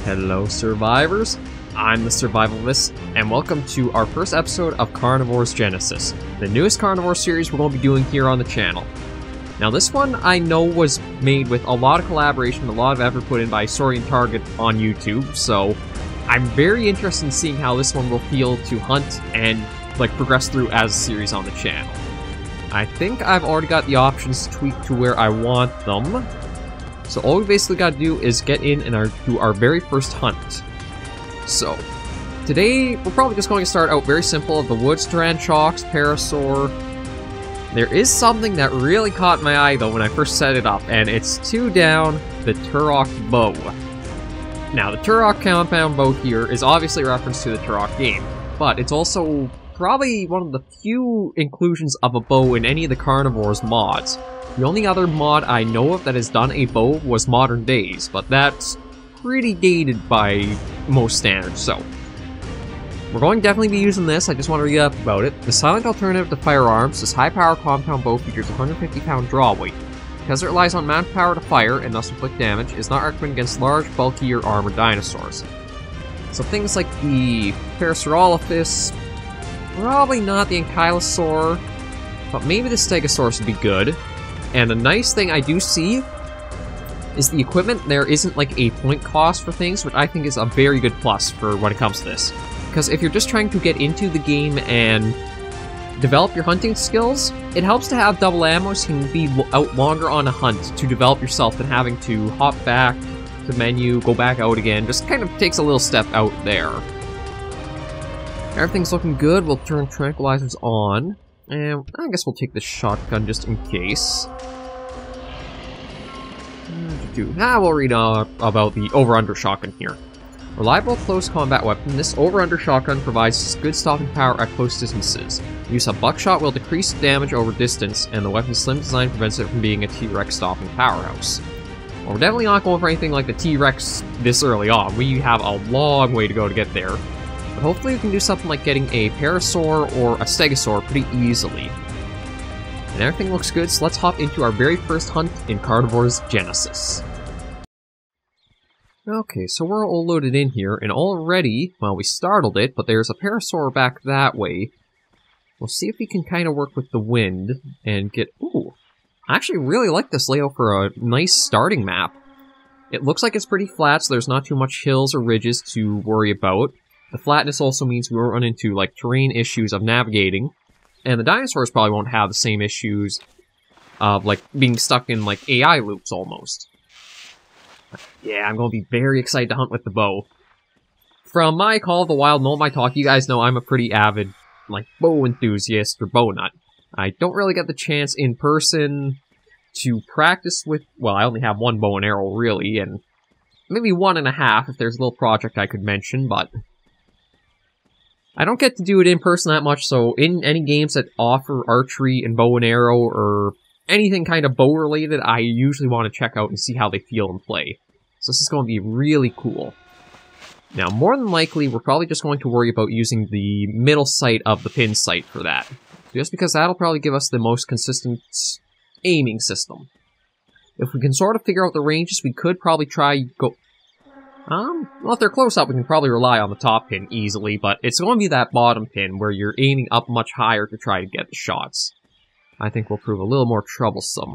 Hello survivors, I'm the SurvivalVis, and welcome to our first episode of Carnivores Genesis, the newest carnivore series we're going to be doing here on the channel. Now this one I know was made with a lot of collaboration, a lot of effort put in by Saurian Target on YouTube, so I'm very interested in seeing how this one will feel to hunt and progress through as a series on the channel. I think I've already got the options tweaked to where I want them. So all we basically got to do is get in and do our very first hunt. So, today we're probably just going to start out very simple of the woods, Taranchox, Parasaur. There is something that really caught my eye though when I first set it up, and it's 2 down, the Turok bow. Now the Turok compound bow here is obviously a reference to the Turok game, but it's also probably one of the few inclusions of a bow in any of the Carnivores mods. The only other mod I know of that has done a bow was Modern Days, but that's pretty dated by most standards, so. We're going to definitely be using this, I just want to read up about it. The silent alternative to firearms, this high-power compound bow features 150-pound draw weight. Because it relies on manpower to fire, and thus inflict damage, it is not recommended against large, bulky, or armored dinosaurs. So things like the Parasaurolophus, probably not the Ankylosaur, but maybe the Stegosaurus would be good. And the nice thing I do see is the equipment. There isn't like a point cost for things, which I think is a very good plus for when it comes to this. Because if you're just trying to get into the game and develop your hunting skills, it helps to have double ammo so you can be out longer on a hunt to develop yourself than having to hop back to menu, go back out again. Just kind of takes a little step out there. Everything's looking good. We'll turn tranquilizers on. And I guess we'll take the shotgun just in case. We'll read about the over-under shotgun here. Reliable close combat weapon, this over-under shotgun provides good stopping power at close distances. Use of buckshot will decrease damage over distance, and the weapon's slim design prevents it from being a T-Rex stopping powerhouse. Well, we're definitely not going for anything like the T-Rex this early on. We have a long way to go to get there. But hopefully we can do something like getting a Parasaur or a Stegosaur pretty easily. And everything looks good, so let's hop into our very first hunt in Carnivores Genesis. Okay, so we're all loaded in here, and already, well, we startled it, but there's a Parasaur back that way. We'll see if we can kind of work with the wind and get... Ooh, I actually really like this layout for a nice starting map. It looks like it's pretty flat, so there's not too much hills or ridges to worry about. The flatness also means we won't run into, terrain issues of navigating. And the dinosaurs probably won't have the same issues of, being stuck in, AI loops almost. Yeah, I'm going to be very excited to hunt with the bow. From my Call of the Wild and all my talk, you guys know I'm a pretty avid, bow enthusiast or bow nut. I don't really get the chance in person to practice with, well, I only have one bow and arrow, really, and maybe 1.5 if there's a little project I could mention, but I don't get to do it in person that much, so in any games that offer archery and bow and arrow or anything kind of bow-related, I usually want to check out and see how they feel and play. So this is going to be really cool. Now, more than likely, we're probably just going to worry about using the middle sight of the pin sight for that. Just because that'll probably give us the most consistent aiming system. If we can sort of figure out the ranges, we could probably try go... well, if they're close up, we can probably rely on the top pin easily, but it's going to be that bottom pin where you're aiming up much higher to try to get the shots. I think will prove a little more troublesome.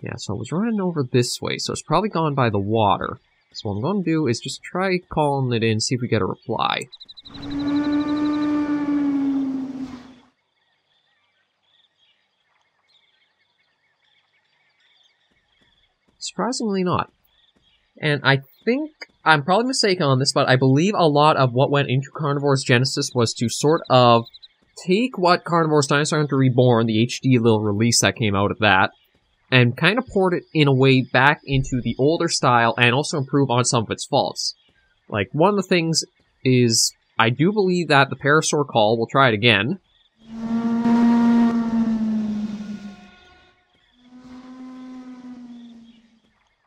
Yeah, so I was running over this way, so it's probably gone by the water. So what I'm going to do is just try calling it in, see if we get a reply. Surprisingly not. And I think, I'm probably mistaken on this, but I believe a lot of what went into Carnivores Genesis was to sort of take what Carnivores Dinosaur Hunter Reborn, the HD little release that came out of that, and kind of port it in a way back into the older style and also improve on some of its faults. One of the things is, I do believe that the Parasaur call, we'll try it again.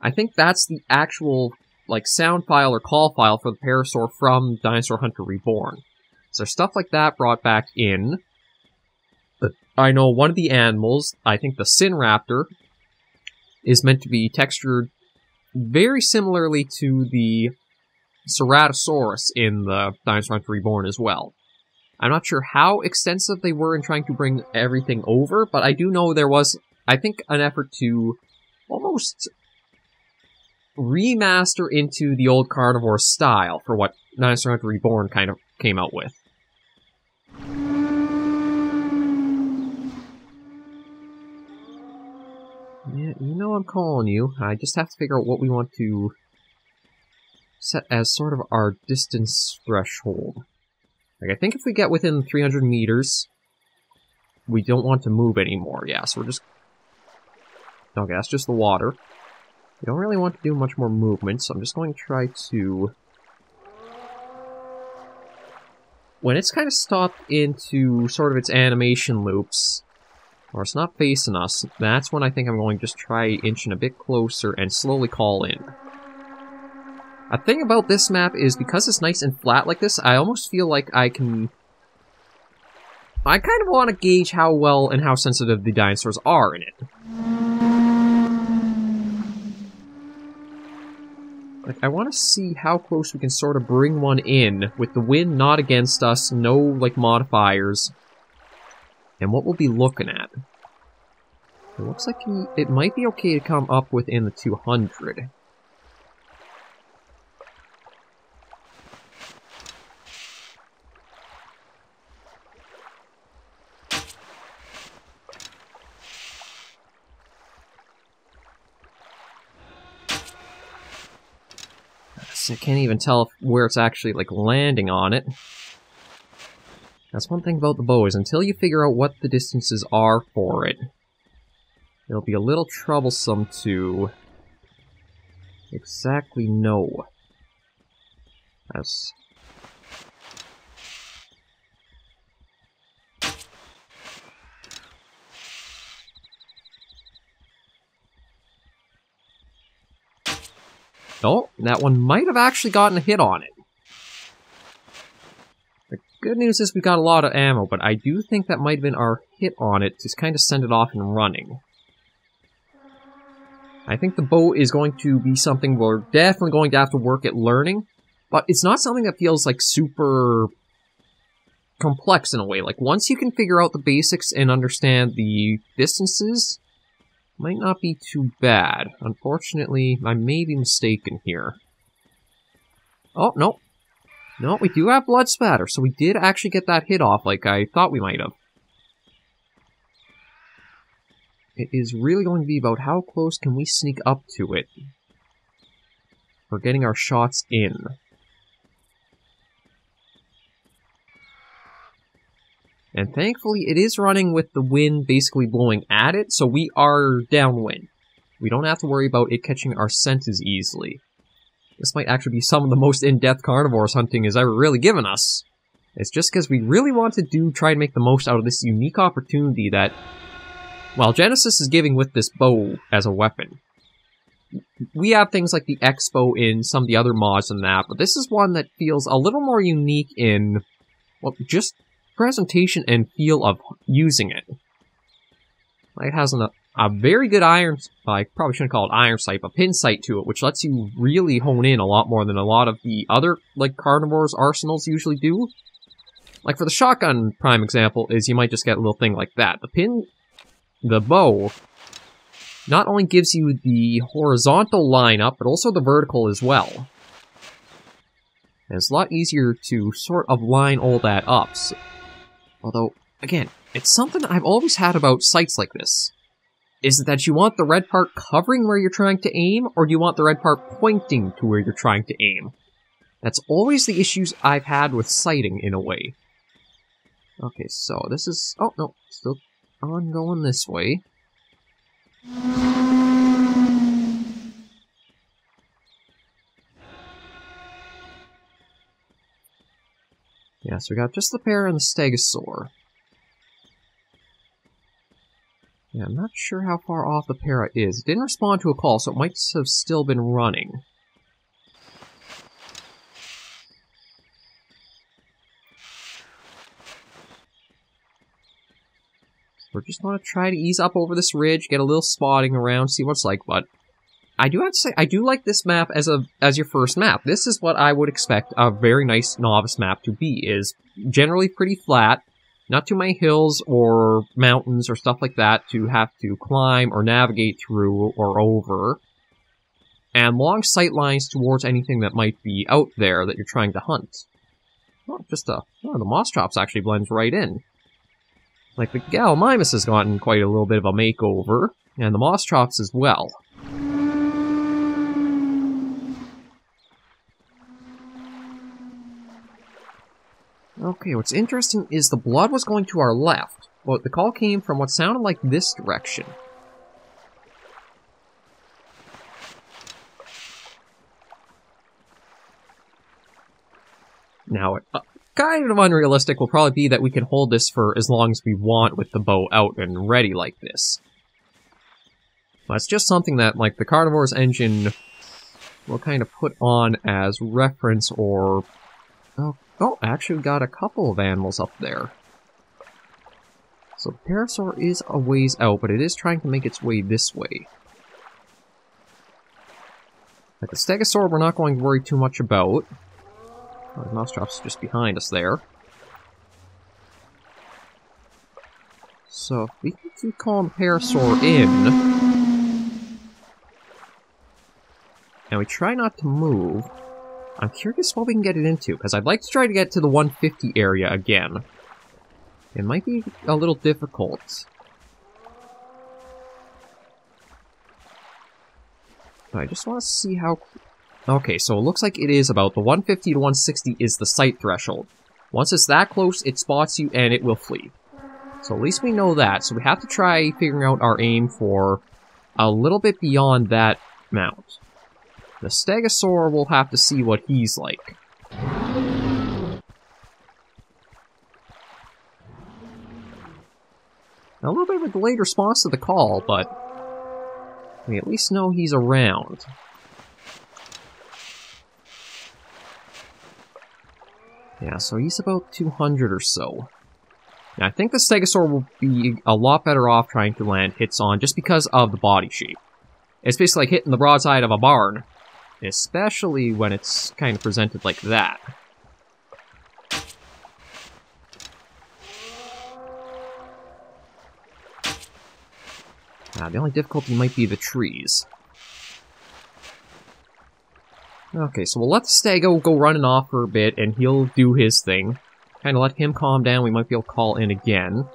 I think that's the actual, sound file or call file for the Parasaur from Dinosaur Hunter Reborn. So there's stuff like that brought back in. I know one of the animals, I think the Sinraptor, is meant to be textured very similarly to the Ceratosaurus in the Dinosaur Hunter Reborn as well. I'm not sure how extensive they were in trying to bring everything over, but I do know there was, I think, an effort to almost remaster into the old carnivore style for what Dinosaur Hunter Reborn kind of came out with. Yeah, you know I'm calling you. I just have to figure out what we want to set as sort of our distance threshold. Like, I think if we get within 300 meters, we don't want to move anymore. Yeah, so we're just... Okay, that's just the water. We don't really want to do much more movement, so I'm just going to try to... When it's kind of stopped into sort of its animation loops, or it's not facing us, that's when I think I'm going to just try inching a bit closer and slowly call in. A thing about this map is, because it's nice and flat like this, I almost feel like I kind of want to gauge how well and how sensitive the dinosaurs are in it. Like, I want to see how close we can sort of bring one in, with the wind not against us, no, like, modifiers, and what we'll be looking at. It looks like it might be okay to come up within the 200. I can't even tell where it's actually, like, landing on it. That's one thing about the bow, is until you figure out what the distances are for it, it'll be a little troublesome to exactly know. As... Oh, that one might have actually gotten a hit on it. The good news is we got a lot of ammo, but I do think that might have been our hit on it to kind of send it off and running. I think the bow is going to be something we're definitely going to have to work at learning, but it's not something that feels like super complex in a way. Like, once you can figure out the basics and understand the distances, might not be too bad. Unfortunately, I may be mistaken here. Oh, no. No, we do have blood spatter, so we did actually get that hit off like I thought we might have. It is really going to be about how close can we sneak up to it for getting our shots in. And thankfully, it is running with the wind basically blowing at it, so we are downwind. We don't have to worry about it catching our scent as easily. This might actually be some of the most in-depth carnivores hunting has ever really given us. It's just because we really want to try and make the most out of this unique opportunity that, well, Genesis is giving with this bow as a weapon. We have things like the X-bow in some of the other mods than that, but this is one that feels a little more unique in, well, just presentation and feel of using it. It has a very good iron, I probably shouldn't call it iron sight, but pin sight to it, which lets you really hone in a lot more than a lot of the other, like, carnivores arsenals usually do. Like, for the shotgun prime example, is you might just get a little thing like that. The bow, not only gives you the horizontal lineup, but also the vertical as well. And it's a lot easier to sort of line all that up. So, although, again, it's something I've always had about sights like this. Is it that you want the red part covering where you're trying to aim, or do you want the red part pointing to where you're trying to aim? That's always the issues I've had with sighting, in a way. Okay, so this is... Oh, no, still on going this way. Yeah, so we got just the pair and the stegosaur. Yeah, I'm not sure how far off the para is. It didn't respond to a call, so it might have still been running. We're just going to try to ease up over this ridge, get a little spotting around, see what it's like, but I do have to say, I do like this map as your first map. This is what I would expect a very nice novice map to be, is generally pretty flat, not too many hills or mountains or stuff like that to have to climb or navigate through or over, and long sight lines towards anything that might be out there that you're trying to hunt. Oh, the moss chops actually blends right in. Like, the Gallimimus has gotten quite a little bit of a makeover, and the moss chops as well. Okay, what's interesting is the blood was going to our left, but the call came from what sounded like this direction. Now, kind of unrealistic will probably be that we can hold this for as long as we want with the bow out and ready like this. But it's just something that, like, the Carnivores engine will kind of put on as reference or... Oh, actually we got a couple of animals up there. So the Parasaur is a ways out, but it is trying to make its way this way. Like the Stegosaur we're not going to worry too much about. Oh, the Mousechop's just behind us there. So if we can keep calling the Parasaur in, and we try not to move, I'm curious what we can get it into, because I'd like to try to get to the 150 area again. It might be a little difficult. But I just want to see how... Okay, so it looks like it is about the 150 to 160 is the sight threshold. Once it's that close, it spots you and it will flee. So at least we know that, so we have to try figuring out our aim for a little bit beyond that mount. The Stegosaur will have to see what he's like. Now, a little bit of a delayed response to the call, but we at least know he's around. Yeah, so he's about 200 or so. Now, I think the Stegosaur will be a lot better off trying to land hits on just because of the body shape. It's basically like hitting the broadside of a barn. Especially when it's kind of presented like that. The only difficulty might be the trees. Okay, so we'll let the Stego go running off for a bit, and he'll do his thing. Kind of let him calm down, we might be able to call in again.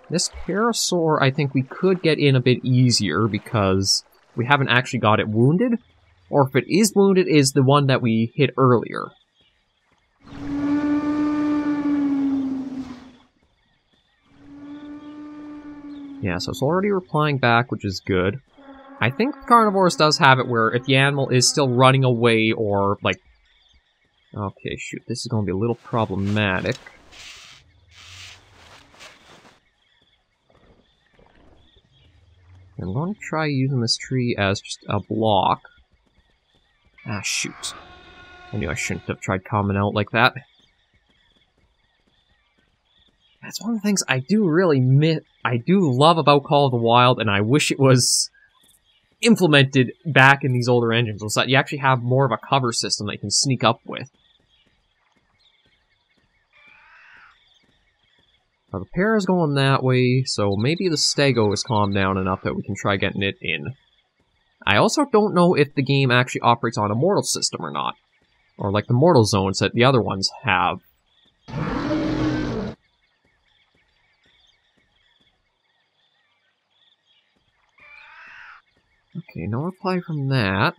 This Parasaur, I think we could get in a bit easier, because we haven't actually got it wounded. Or if it is wounded, is the one that we hit earlier. Yeah, so it's already replying back, which is good. I think Carnivores does have it where if the animal is still running away or, like... Okay, shoot, this is going to be a little problematic. I'm going to try using this tree as just a block. Ah, shoot. I knew I shouldn't have tried coming out like that. That's one of the things I do really I do love about Call of the Wild, and I wish it was implemented back in these older engines, was that you actually have more of a cover system that you can sneak up with. Now, the pair is going that way, so maybe the Stego is calmed down enough that we can try getting it in. I also don't know if the game actually operates on a mortal system or not. Or like the mortal zones that the other ones have. Okay, no reply from that.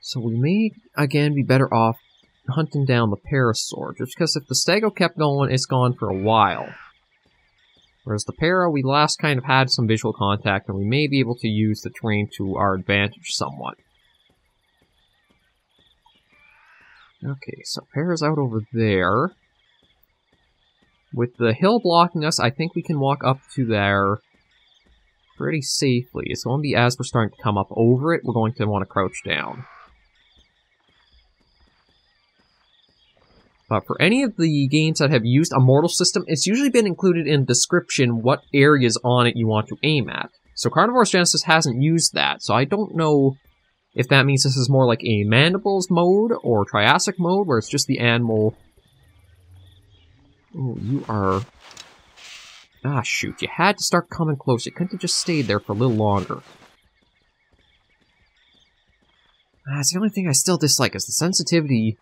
So we may, again, be better off hunting down the Parasaur, just because if the Stego kept going, it's gone for a while. Whereas the Para, we last kind of had some visual contact, and we may be able to use the terrain to our advantage somewhat. Okay, so Para's out over there. With the hill blocking us, I think we can walk up to there pretty safely. It's going to be as we're starting to come up over it, we're going to want to crouch down. But for any of the games that have used a mortal system, it's usually been included in the description what areas on it you want to aim at. So Carnivores Genesis hasn't used that, so I don't know if that means this is more like a Mandibles mode or Triassic mode, where it's just the animal. Oh, you are... Ah, shoot, you had to start coming close. You couldn't have just stayed there for a little longer. That's the only thing I still dislike, is the sensitivity.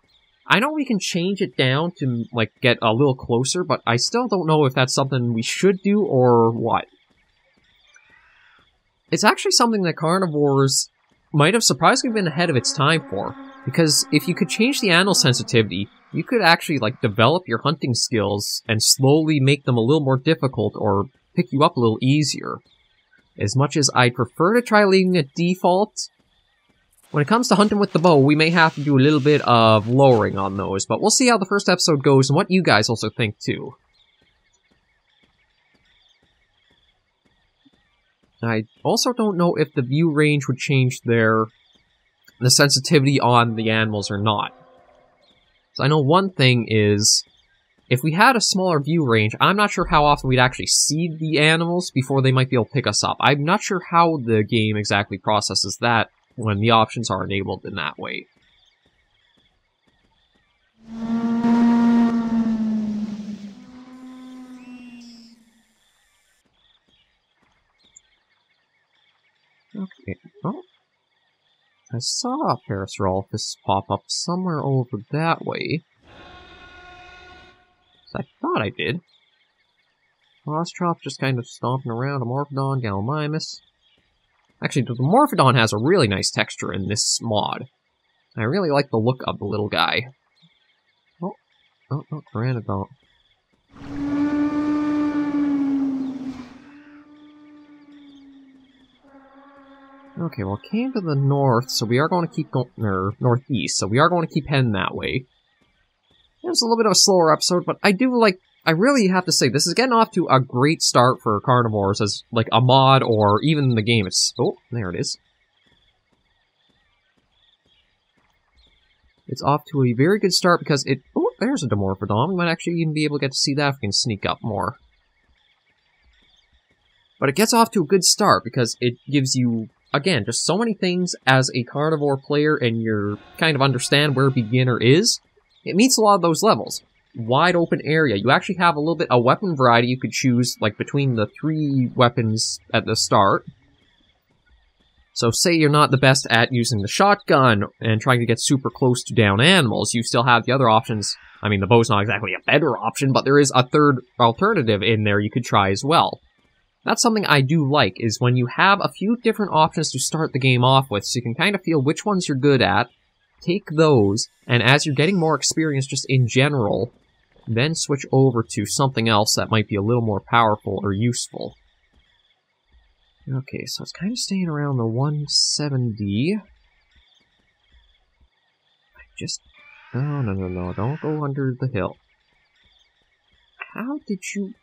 I know we can change it down to, like, get a little closer, but I still don't know if that's something we should do or what. It's actually something that Carnivores might have surprisingly been ahead of its time for, because if you could change the animal sensitivity, you could actually, like, develop your hunting skills and slowly make them a little more difficult or pick you up a little easier. As much as I'd prefer to try leaving it default, when it comes to hunting with the bow, we may have to do a little bit of lowering on those, but we'll see how the first episode goes and what you guys also think, too. I also don't know if the view range would change the sensitivity on the animals or not. So I know one thing is, if we had a smaller view range, I'm not sure how often we'd actually see the animals before they might be able to pick us up. I'm not sure how the game exactly processes that when the options are enabled in that way. Okay, oh. I saw a Parasaurolophus pop up somewhere over that way. I thought I did. Velociraptor just kind of stomping around, a Morphodon, Gallimimus. Actually, the Morphodon has a really nice texture in this mod. I really like the look of the little guy. Oh, Pteranodon. Okay, well, it came to the north, so we are going to keep going, or northeast, so we are going to keep heading that way. It was a little bit of a slower episode, but I really have to say, this is getting off to a great start for Carnivores as, like, a mod or even the game. Oh, there it is. It's off to a very good start because oh, there's a Dimorphodon. We might actually even be able to get to see that if we can sneak up more. But it gets off to a good start because it gives you, again, just so many things as a carnivore player, and you kind of understand where a beginner is. It meets a lot of those levels. Wide open area. You actually have a little bit of weapon variety you could choose, like, between the 3 weapons at the start. So say you're not the best at using the shotgun and trying to get super close to down animals, you still have the other options. I mean, the bow's not exactly a better option, but there is a third alternative in there you could try as well. That's something I do like, is when you have a few different options to start the game off with, so you can kind of feel which ones you're good at, take those, and as you're getting more experience just in general, then switch over to something else that might be a little more powerful or useful. Okay, so it's kind of staying around the 170. No, don't go under the hill. How did you...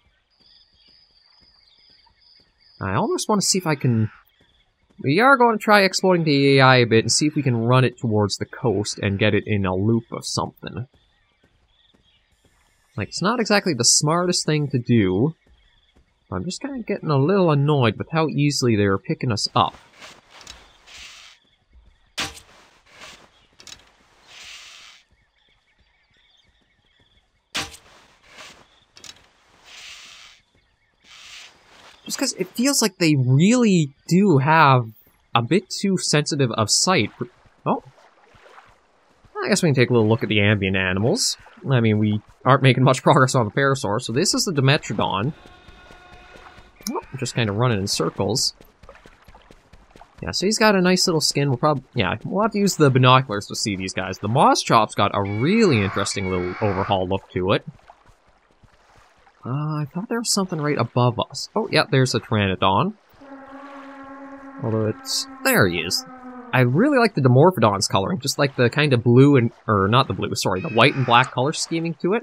I almost want to see if I can... We are going to try exploiting the AI a bit and see if we can run it towards the coast and get it in a loop of something. Like, it's not exactly the smartest thing to do. I'm just kind of getting a little annoyed with how easily they're picking us up. Just because it feels like they really do have a bit too sensitive of sight. Oh. I guess we can take a little look at the ambient animals. I mean, we aren't making much progress on the Parasaur, so this is the Dimetrodon. Oh, just kind of running in circles. Yeah, so he's got a nice little skin. We'll have to use the binoculars to see these guys. The Moss-Chop's got a really interesting little overhaul look to it. I thought there was something right above us. Oh, yeah, there's a Pteranodon. Although it's... There he is. I really like the Dimorphodon's coloring. Just like the kind of blue and... Or, not the blue, sorry. The white and black color scheming to it.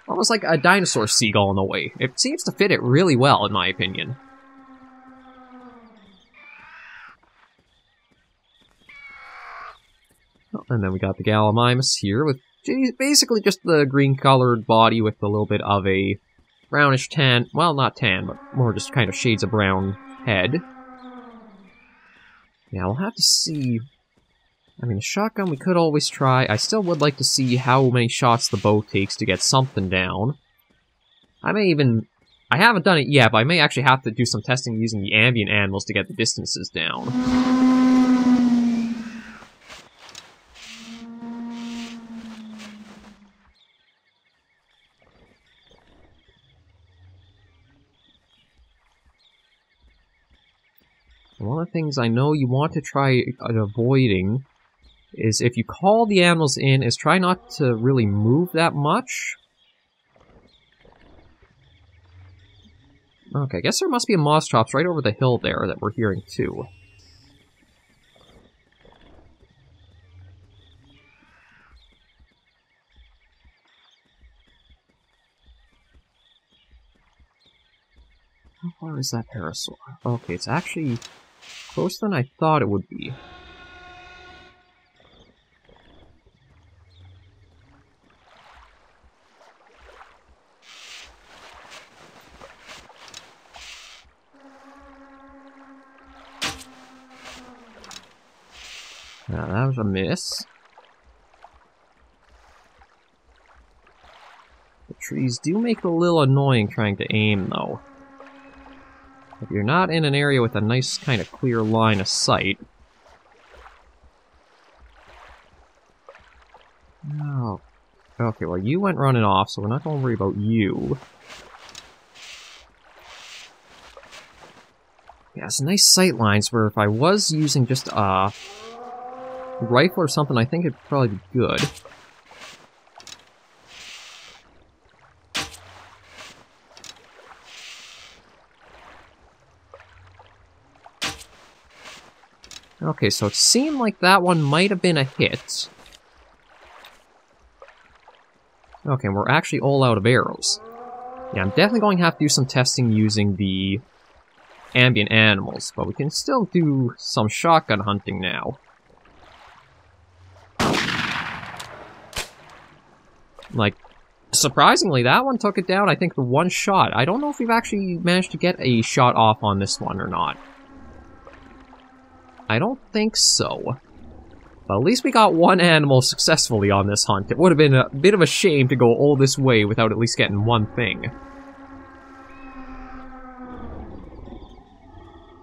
Almost like a dinosaur seagull in a way. It seems to fit it really well, in my opinion. Oh, and then we got the Gallimimus here with basically just the green-colored body with a little bit of a brownish tan, well, not tan, but more just kind of shades of brown head. Yeah, we'll have to see. I mean, the shotgun we could always try. I still would like to see how many shots the bow takes to get something down. I haven't done it yet, but I may actually have to do some testing using the ambient animals to get the distances down. One of the things I know you want to try avoiding is if you call the animals in, is try not to really move that much. Okay, I guess there must be a Mostrops right over the hill there that we're hearing too. How far is that parasaur? Okay, it's actually closer than I thought it would be. Now, that was a miss. The trees do make it a little annoying trying to aim, though. If you're not in an area with a nice kind of clear line of sight. Oh. Okay, well you went running off, so we're not going to worry about you. Yeah, it's nice sight lines where if I was using just a rifle or something, I think it'd probably be good. Okay, so it seemed like that one might have been a hit. Okay, we're actually all out of arrows. Yeah, I'm definitely going to have to do some testing using the ambient animals, but we can still do some shotgun hunting now. Like, surprisingly, that one took it down, I think, the one shot. I don't know if we've actually managed to get a shot off on this one or not. I don't think so. But at least we got one animal successfully on this hunt. It would have been a bit of a shame to go all this way without at least getting one thing.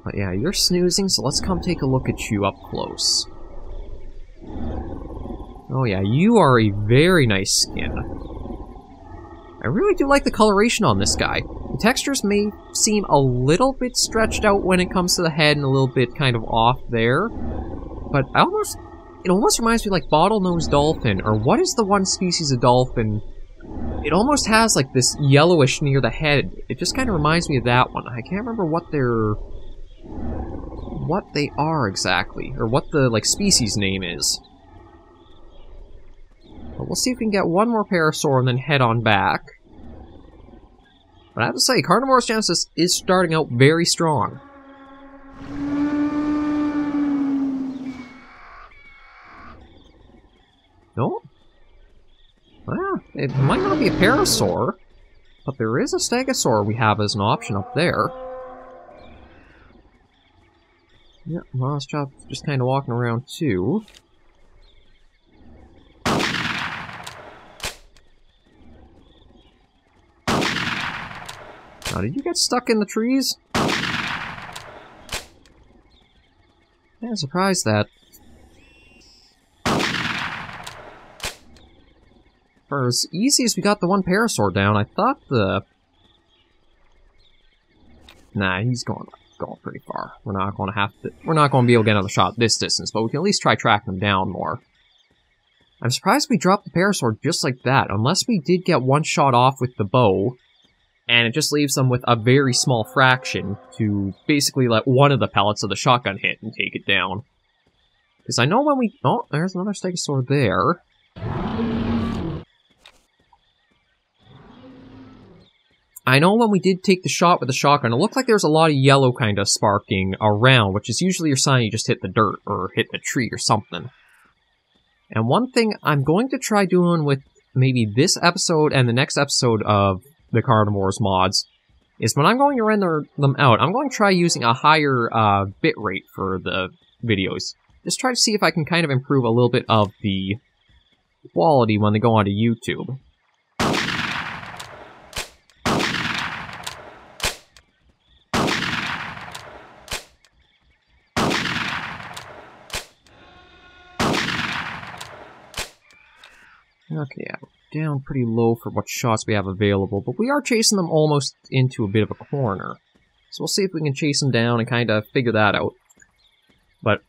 But yeah, you're snoozing, so let's come take a look at you up close. Oh yeah, you are a very nice skin. I really do like the coloration on this guy. The textures may seem a little bit stretched out when it comes to the head and a little bit kind of off there. But it almost reminds me of like bottlenose dolphin, or what is the one species of dolphin? It almost has like this yellowish near the head. It just kind of reminds me of that one. I can't remember what they are exactly, or what the like species name is. But we'll see if we can get one more parasaur and then head on back. But I have to say, Carnivores Genesis is starting out very strong. No? Well, it might not be a parasaur, but there is a stegosaur we have as an option up there. Yeah, Moschop's just kind of walking around too. Now, did you get stuck in the trees? Yeah, surprised that. For as easy as we got the one parasaur down, I thought the... Nah, he's going pretty far. We're not going to be able to get another shot this distance, but we can at least try tracking him down more. I'm surprised we dropped the parasaur just like that, unless we did get one shot off with the bow. And it just leaves them with a very small fraction to basically let one of the pellets of the shotgun hit and take it down. Because I know when we... Oh, there's another stegosaur there. I know when we did take the shot with the shotgun, it looked like there was a lot of yellow kind of sparking around, which is usually your sign you just hit the dirt or hit the tree or something. And one thing I'm going to try doing with maybe this episode and the next episode of the Carnivores mods is when I'm going to render them out, I'm going to try using a higher bit rate for the videos. Just try to see if I can kind of improve a little bit of the quality when they go onto YouTube. Okay, yeah, down pretty low for what shots we have available, but we are chasing them almost into a bit of a corner. So we'll see if we can chase them down and kind of figure that out. But,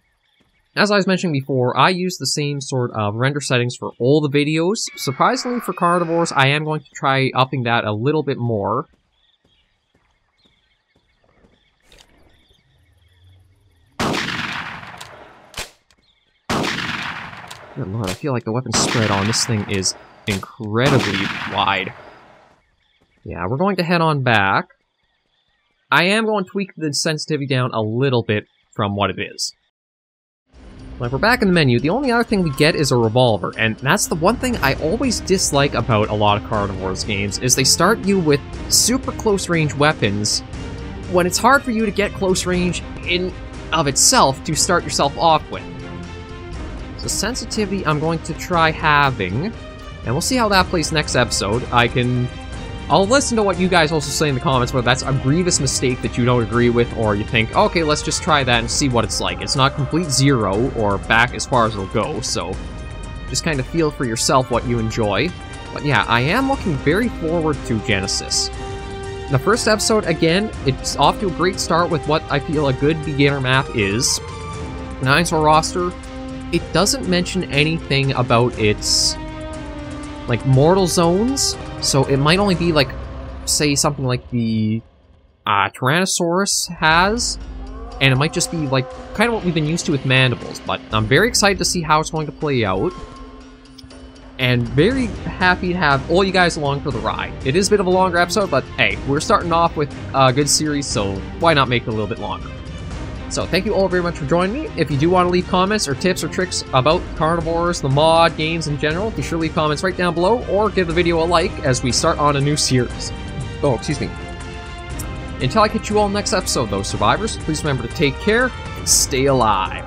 as I was mentioning before, I use the same sort of render settings for all the videos. Surprisingly for Carnivores, I am going to try upping that a little bit more. Good lord, I feel like the weapon spread on this thing is incredibly wide. Yeah, we're going to head on back. I am going to tweak the sensitivity down a little bit from what it is. Like, we're back in the menu. The only other thing we get is a revolver, and that's the one thing I always dislike about a lot of Carnivores games, is they start you with super close-range weapons when it's hard for you to get close range in of itself to start yourself off with. So sensitivity I'm going to try having, and we'll see how that plays next episode. I'll listen to what you guys also say in the comments, whether that's a grievous mistake that you don't agree with, or you think, okay, let's just try that and see what it's like. It's not complete zero, or back as far as it'll go, so just kind of feel for yourself what you enjoy. But yeah, I am looking very forward to Genesis. The first episode, again, it's off to a great start with what I feel a good beginner map is. The Dinosaur roster, it doesn't mention anything about its, like, mortal zones, so it might only be, like, say something like the Tyrannosaurus has, and it might just be, like, kind of what we've been used to with Mandibles, but I'm very excited to see how it's going to play out, and very happy to have all you guys along for the ride. It is a bit of a longer episode, but hey, we're starting off with a good series, so why not make it a little bit longer? So, thank you all very much for joining me. If you do want to leave comments or tips or tricks about Carnivores, the mod, games in general, be sure to leave comments right down below, or give the video a like as we start on a new series. Oh, excuse me. Until I catch you all next episode, though, survivors, please remember to take care and stay alive.